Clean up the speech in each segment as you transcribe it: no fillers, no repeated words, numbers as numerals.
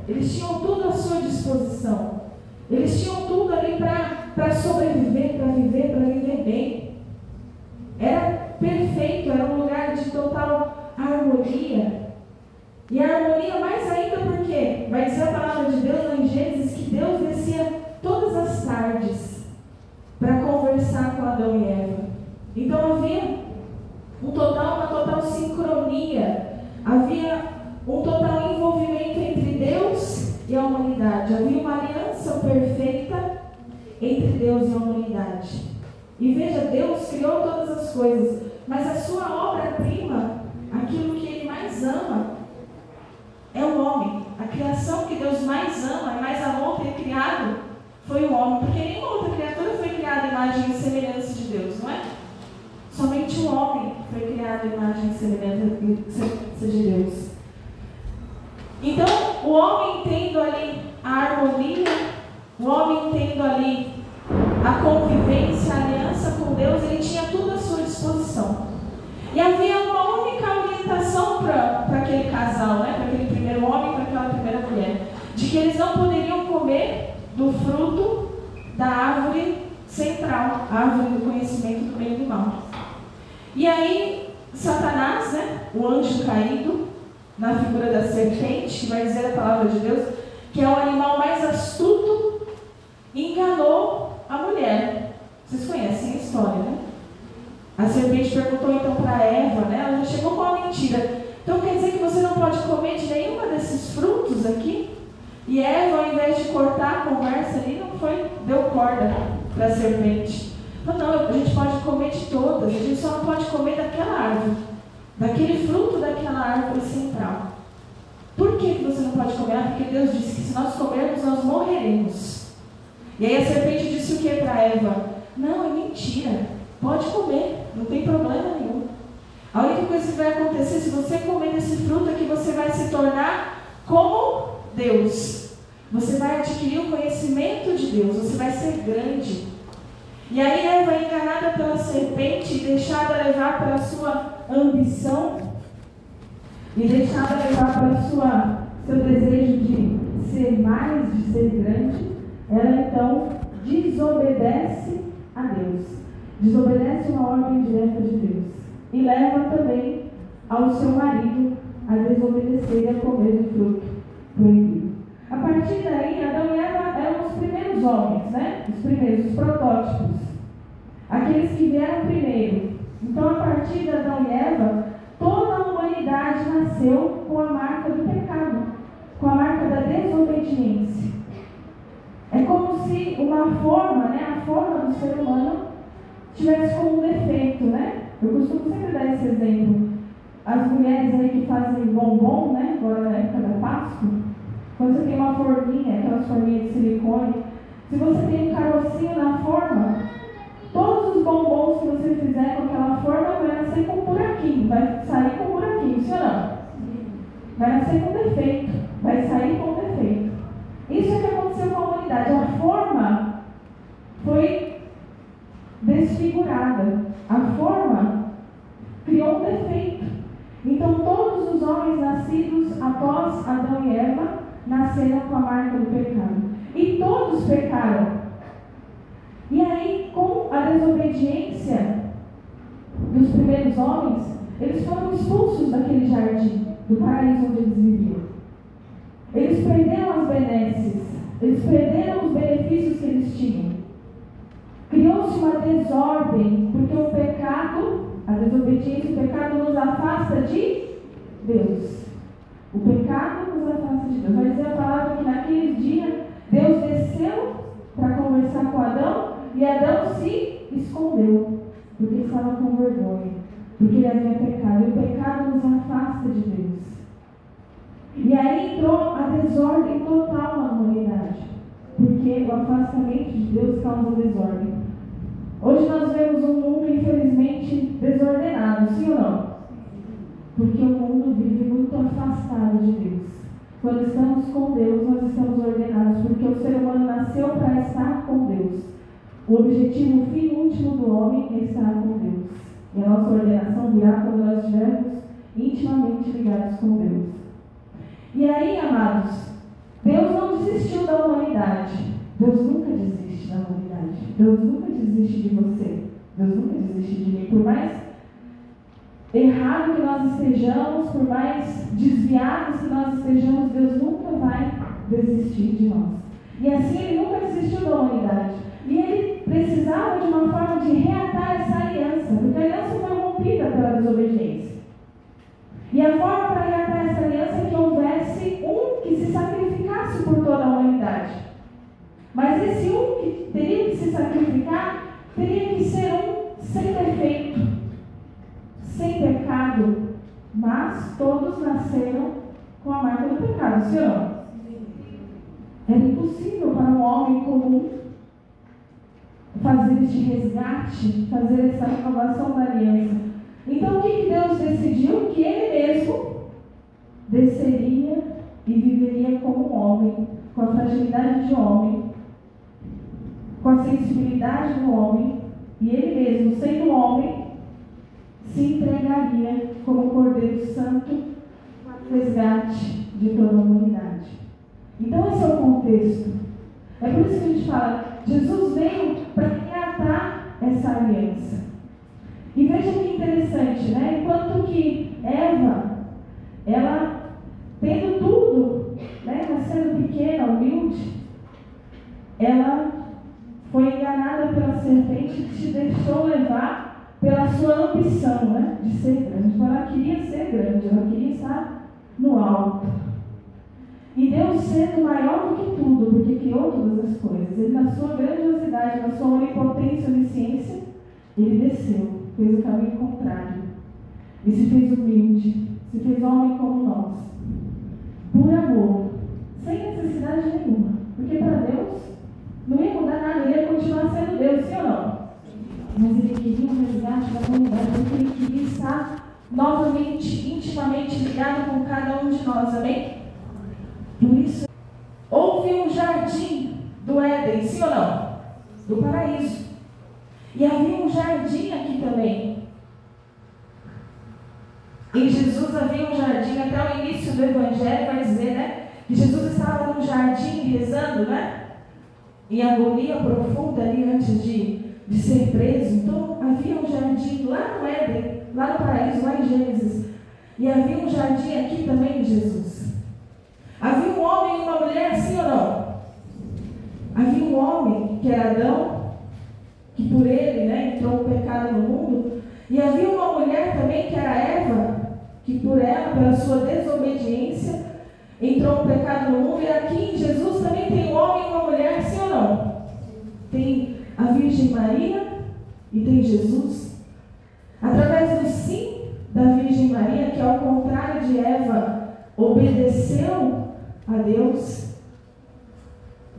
eles tinham tudo à sua disposição. Eles tinham tudo ali para sobreviver, para viver bem. Era perfeito, era um lugar de total harmonia. E a harmonia mais ainda porque vai dizer a palavra de Deus lá em Gênesis que Deus descia todas as tardes para conversar com Adão e Eva. Então havia uma total sincronia, havia um total envolvimento entre Deus e a humanidade, havia uma aliança perfeita entre Deus e a humanidade. E veja, Deus criou todas as coisas, mas a sua obra-prima, aquilo que Ele mais ama, é o homem. A criação que Deus mais ama e mais amou ter criado foi o homem, porque nenhuma outra criatura foi criada à imagem e semelhança de Deus, não é? Somente o homem foi criado à imagem e semelhança de Deus. Então, o homem tendo ali a harmonia, o homem tendo ali a convivência, a aliança com Deus, ele tinha tudo à sua disposição. E havia uma única orientação para aquele casal, né? Para aquele primeiro homem e para aquela primeira mulher, de que eles não poderiam comer do fruto da árvore central, a árvore do conhecimento do bem e do mal. E aí, Satanás, né? O anjo caído, na figura da serpente, que vai dizer a palavra de Deus, que é o animal mais astuto, enganou a mulher. Vocês conhecem a história, né? A serpente perguntou então para Eva, né? Ela já chegou com uma mentira. Então quer dizer que você não pode comer de nenhuma desses frutos aqui? E Eva, ao invés de cortar a conversa ali, deu corda para a serpente. Não, a gente pode comer de todas, a gente só não pode comer daquela árvore, daquele fruto daquela árvore central. Por que você não pode comer? Porque Deus disse que se nós comermos, nós morreremos. E aí a serpente disse o que para Eva? Não, é mentira, pode comer, não tem problema nenhum. A única coisa que vai acontecer se você comer desse fruto é que você vai se tornar como Deus. Você vai adquirir o conhecimento de Deus, você vai ser grande. E aí Eva, enganada pela serpente, deixada levar pela sua ambição, e deixada levar pelo seu desejo de ser mais, de ser grande, ela então desobedece a Deus. Desobedece uma ordem direta de Deus. E leva também ao seu marido a desobedecer e a comer do fruto proibido. A partir daí, Adão e Eva eram os primeiros homens, né? Os primeiros, os protótipos. Aqueles que vieram primeiro. Então, a partir de Adão e Eva, toda a humanidade nasceu com a marca do pecado, com a marca da desobediência. É como se uma forma, né? A forma do ser humano tivesse como um defeito, né? Eu costumo sempre dar esse exemplo. As mulheres aí que fazem bombom, né? Agora na época da Páscoa, quando você tem uma forminha, aquelas forminhas de silicone, se você tem um carocinho na forma, todos os bombons que você fizer com aquela forma vai nascer com um buraquinho, vai sair com um buraquinho, sim ou não? Vai nascer com defeito, vai sair com defeito. Isso é o que aconteceu com a humanidade. A forma foi desfigurada. A forma criou um defeito. Então todos os homens nascidos após Adão e Eva nasceram com a marca do pecado. E todos pecaram. E aí, com a desobediência dos primeiros homens, eles foram expulsos daquele jardim, do paraíso onde eles viviam. Eles perderam as benesses, eles perderam os benefícios que eles tinham. Criou-se uma desordem, porque o pecado, a desobediência, o pecado nos afasta de Deus. O pecado nos afasta de Deus. Vai dizer a palavra que naquele dia Deus desceu para conversar com Adão e Adão se escondeu, porque estava com vergonha, porque ele havia pecado. E o pecado nos afasta de Deus. E aí entrou a desordem total na humanidade, porque o afastamento de Deus causa desordem. Hoje nós vemos um mundo, infelizmente, desordenado, sim ou não? Porque o mundo vive muito afastado de Deus. Quando estamos com Deus, nós estamos ordenados, porque o ser humano nasceu para estar com Deus. O objetivo, o fim último do homem é estar com Deus. E a nossa ordenação virá quando nós estivermos intimamente ligados com Deus. E aí, amados, Deus nunca desiste da humanidade. Deus nunca desiste de você. Deus nunca desiste de mim. Por mais errado que nós estejamos, por mais desviados que nós estejamos, Deus nunca vai desistir de nós. E assim Ele nunca desistiu da humanidade. E Ele precisava de uma forma de reatar essa aliança, porque a aliança foi rompida pela desobediência. E a forma para reatar essa aliança é que houvesse um que se sacrificasse por toda a humanidade. Mas esse um que teria que se sacrificar, teria que ser um sem defeito, sem pecado, mas todos nasceram com a marca do pecado, sim ou não? Era impossível para um homem comum fazer este resgate, fazer essa renovação da aliança. Então o que Deus decidiu? Que Ele mesmo desceria e viveria como um homem, com a fragilidade de homem, com a sensibilidade do homem, e Ele mesmo, sendo homem, se entregaria como Cordeiro Santo para o resgate de toda a humanidade. Então esse é o contexto. É por isso que a gente fala, Jesus veio para reatar essa aliança. E veja que interessante, né? Enquanto que Eva, ela tendo tudo, né, nascendo pequena, humilde, ela foi enganada pela serpente que se deixou levar pela sua ambição, né, de ser grande. Então ela queria ser grande, ela queria estar no alto. E Deus, sendo maior do que tudo, porque criou todas as coisas, Ele, na sua grandiosidade, na sua onipotência e onisciência, Ele desceu, fez o caminho contrário, e se fez humilde, se fez homem como nós, por amor, sem necessidade nenhuma, porque para Deus não ia mudar nada, Ele ia continuar sendo Deus, sim ou não? Mas Ele queria um resgate da humanidade, porque Ele queria estar novamente, intimamente ligado com cada um de nós, amém? Por isso, houve um jardim do Éden, sim ou não? Do paraíso. E havia um jardim aqui também. Em Jesus havia um jardim, até o início do Evangelho vai dizer, né? Que Jesus estava num jardim rezando, né? Em agonia profunda ali antes de ser preso. Então havia um jardim lá no Éden, lá no paraíso, lá em Gênesis. E havia um jardim aqui também em Jesus. Havia um homem e uma mulher, sim ou não? Havia um homem, que era Adão, que por ele, né, entrou o pecado no mundo. E havia uma mulher também, que era Eva, que por ela, pela sua desobediência, entrou o pecado no mundo. E aqui em Jesus também tem um homem e uma mulher, sim ou não? Tem a Virgem Maria e tem Jesus. Através do sim da Virgem Maria, que ao contrário de Eva, obedeceu a Deus,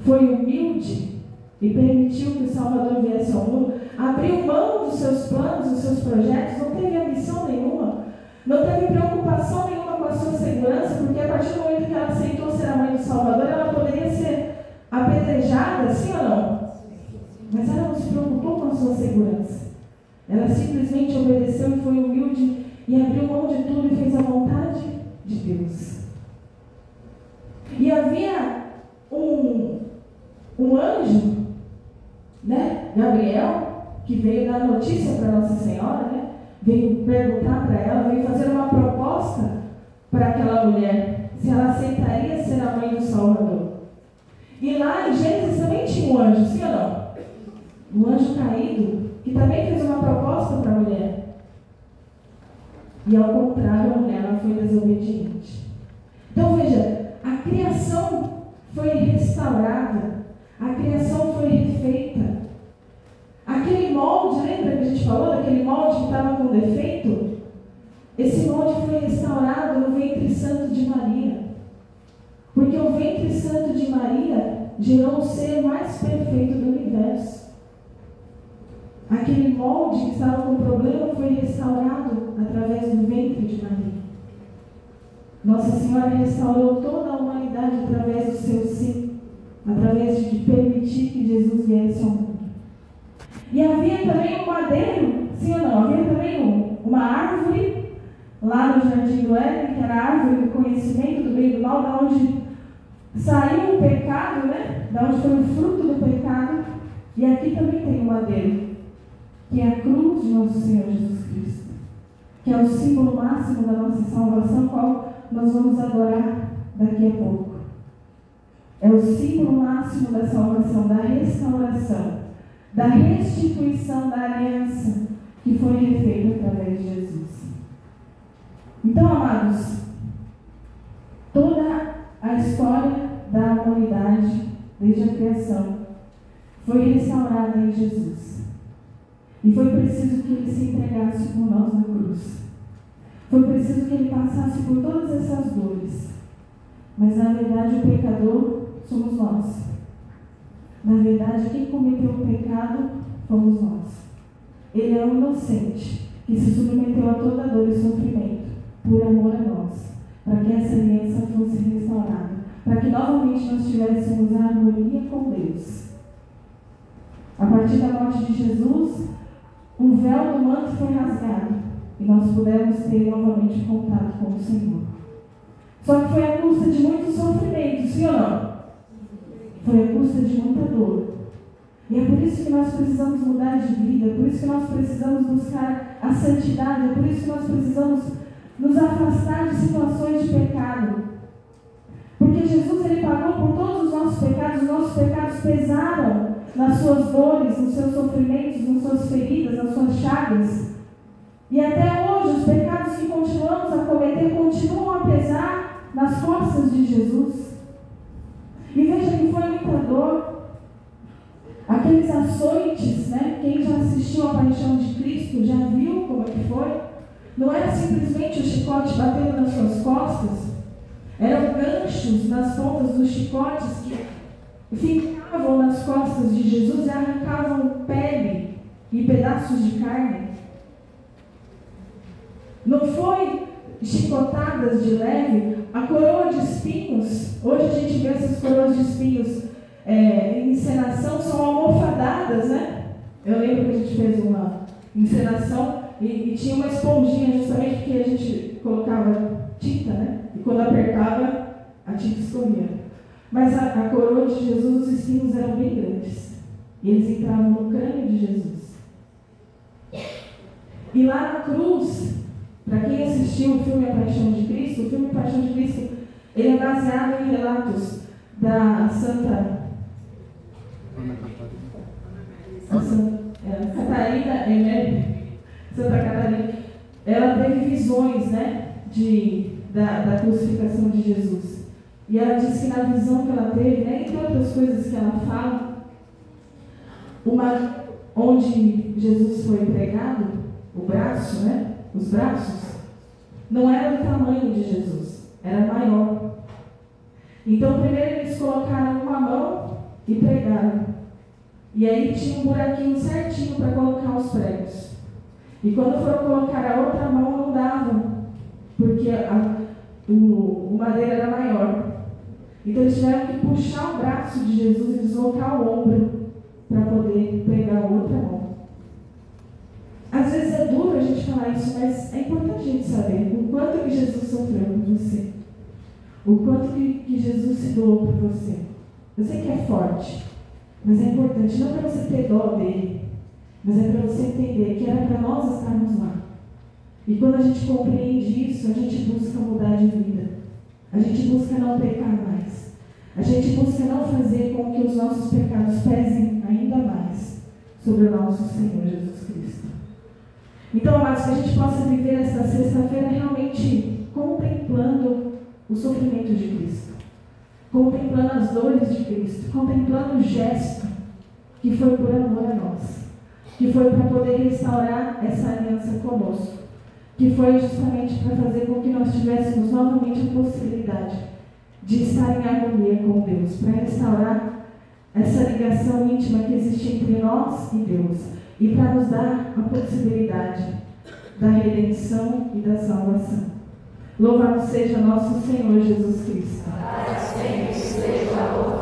foi humilde e permitiu que o Salvador viesse ao mundo, abriu mão dos seus planos, dos seus projetos, não teve ambição nenhuma, não teve preocupação nenhuma com a sua segurança, porque a partir do momento que ela aceitou ser a mãe do Salvador, ela poderia ser apedrejada, sim ou não? Mas ela não se preocupou com a sua segurança. Ela simplesmente obedeceu e foi humilde e abriu mão de tudo e fez a vontade de Deus. E havia um anjo, né, Gabriel, que veio dar notícia para Nossa Senhora, né, veio perguntar para ela, veio fazer uma proposta para aquela mulher, se ela aceitaria ser a mãe do Salvador. E lá em Gênesis também tinha um anjo, sim ou não? Um anjo caído, que também fez uma proposta para a mulher. E ao contrário, a mulher ela foi desobediente. Então veja, a criação foi restaurada, a criação foi refeita. Aquele molde, lembra que a gente falou daquele molde que estava com defeito? Esse molde foi restaurado no ventre santo de Maria. Porque o ventre santo de Maria gerou o ser mais perfeito do universo. Aquele molde que estava com problema foi restaurado através do ventre de Maria. Nossa Senhora restaurou toda a humanidade através do seu sim, através de permitir que Jesus viesse ao mundo. E havia também um madeiro, sim ou não? Havia também uma árvore lá no Jardim do Éden, que era a árvore do conhecimento do bem e do mal, da onde saiu o pecado, né? Da onde foi o fruto do pecado. E aqui também tem o madeiro, que é a cruz de nosso Senhor Jesus Cristo, que é o símbolo máximo da nossa salvação, qual nós vamos adorar daqui a pouco. É o símbolo máximo da salvação, da restauração, da restituição da aliança que foi refeita através de Jesus. Então, amados, toda a história da humanidade, desde a criação, foi restaurada em Jesus. E foi preciso que Ele se entregasse por nós na cruz. Foi preciso que Ele passasse por todas essas dores. Mas, na verdade, o pecador somos nós. Na verdade, quem cometeu o pecado fomos nós. Ele é um inocente que se submeteu a toda dor e sofrimento por amor a nós, para que essa aliança fosse restaurada, para que novamente nós tivéssemos a harmonia com Deus. A partir da morte de Jesus, o véu do manto foi rasgado e nós pudemos ter novamente contato com o Senhor. Só que foi à custa de muito sofrimento, sim ou não? Foi à custa de muita dor. E é por isso que nós precisamos mudar de vida, é por isso que nós precisamos buscar a santidade, é por isso que nós precisamos nos afastar de situações de pecado. Porque Jesus, Ele pagou por todos os nossos pecados pesaram nas suas dores, nos seus sofrimentos, nas suas feridas, nas suas chagas. E até hoje, os pecados que continuamos a cometer continuam a pesar nas costas de Jesus. E veja que foi muita dor. Aqueles açoites, né? Quem já assistiu à Paixão de Cristo já viu como é que foi. Não era simplesmente o chicote batendo nas suas costas. Eram ganchos nas pontas dos chicotes que ficavam nas costas de Jesus e arrancavam pele e pedaços de carne. Não foi chicotadas de leve. A coroa de espinhos, hoje a gente vê essas coroas de espinhos em encenação, são almofadadas, né? Eu lembro que a gente fez uma encenação e tinha uma esponjinha justamente porque a gente colocava tinta, né? E quando apertava, a tinta escorria. Mas a coroa de Jesus, os espinhos eram bem grandes. E eles entravam no crânio de Jesus. E lá na cruz, para quem assistiu o filme A Paixão de Cristo, o filme Paixão de Cristo, ele é baseado em relatos da Santa Catarina Emmerich. Santa Catarina, ela teve visões, né, da crucificação de Jesus. E ela diz que na visão que ela teve, né, entre outras coisas que ela fala, onde Jesus foi pregado, o braço, né, os braços, não era do tamanho de Jesus, era maior. Então, primeiro eles colocaram uma mão e pregaram. E aí tinha um buraquinho certinho para colocar os pregos. E quando foram colocar a outra mão, não dava, porque o madeira era maior. Então eles tiveram que puxar o braço de Jesus e deslocar o ombro para poder pregar a outra mão. Às vezes é duro a gente falar isso, mas é importante a gente saber o quanto que Jesus sofreu por você. O quanto que Jesus se doou por você. Eu sei que é forte, mas é importante, não para você ter dó dele, mas é para você entender que era para nós estarmos lá. E quando a gente compreende isso, a gente busca mudar de vida. A gente busca não pecar mais. A gente busca não fazer com que os nossos pecados pesem ainda mais sobre o nosso Senhor Jesus Cristo. Então, amados, que a gente possa viver esta sexta-feira realmente contemplando o sofrimento de Cristo, contemplando as dores de Cristo, contemplando o gesto que foi por amor a nós, que foi para poder restaurar essa aliança conosco, que foi justamente para fazer com que nós tivéssemos novamente a possibilidade de estar em harmonia com Deus, para restaurar essa ligação íntima que existe entre nós e Deus, e para nos dar a possibilidade da redenção e da salvação. Louvado seja nosso Senhor Jesus Cristo. Para sempre seja louvado.